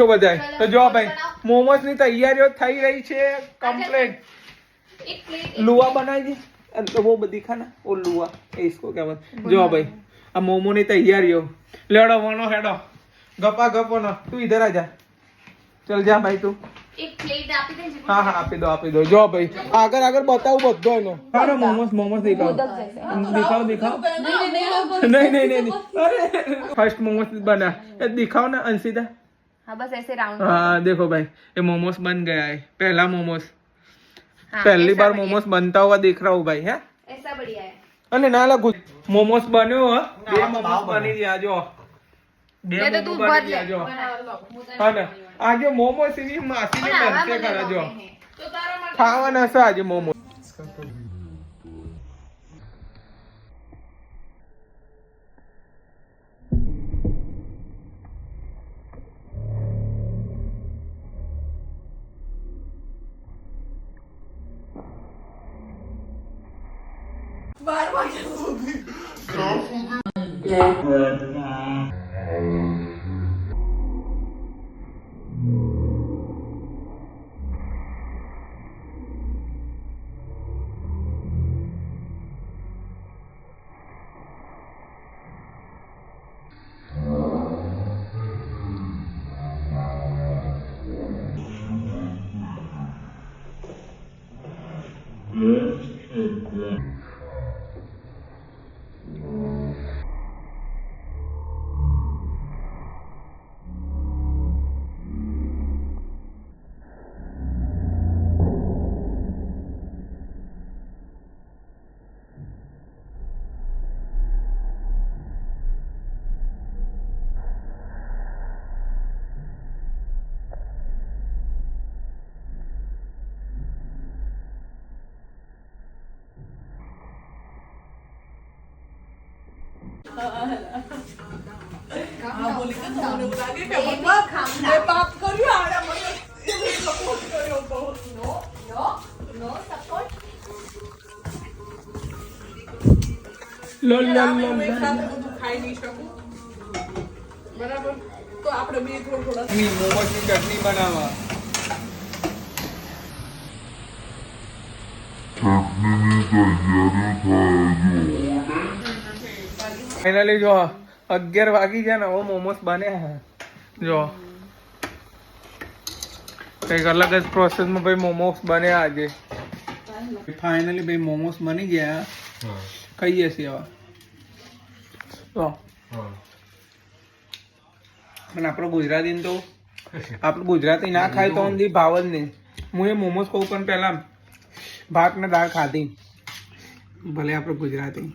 તો બધાય તો જો ભાઈ મોમોસ ની તૈયારીઓ થઈ રહી છે કમ્પ્લીટ. લુआ बनाई तो वो दिखा ना वो लुआ इसको क्या बोलते जो भाई अब मोमो ની તૈયારીઓ લેડો વણો હેડો ગપા ગપો ના તું इधर आ जा चल जा भाई તું એક પ્લેટ આપી દેજો. હા હા આપી દો જો ભાઈ આગળ આગળ બતાવું બધો એનો. અરે મોમોસ દિખાઓ नहीं अरे फर्स्ट मोमोस बना ये दिखाओ ना अंशिता. हाँ बस ऐसे राउंड. हाँ देखो भाई ये मोमोस बन गया है पहला मोमोस. पहली बार मोमोस बनता हुआ देख रहा हूँ भाई है ऐसा बढ़िया है. અને ના લાગુ મોમોસ બન્યો હ બે મોમોસ બની ગયા જો બે મોમોસ બની ગયા જો હા ને આજે મોમોસ ની માસી ને બનશે કરે જો ખાવાના છે આજે મોમોસ. બરાબર તો આપણે બે થોડા મોમોસ ની ચટણી બનાવવા ફાઇનલી જો 11 વાગી ગયા ને હવે મોમોસ બન્યા જો કઈક અલગ જ પ્રોસેસમાં ભાઈ મોમોસ બન્યા આજે. ફાઇનલી ભાઈ મોમોસ બની ગયા ખાઈએ છીએ હવે તો પણ આપણો ગુજરાતી તો આપણું ગુજરાતી ના ખાય તો ઊંધી ભાવ જ નહીં. હું એ મોમોસ કહું પણ પહેલા ભાત ને દાળ ખાધી ભલે આપણે ગુજરાતી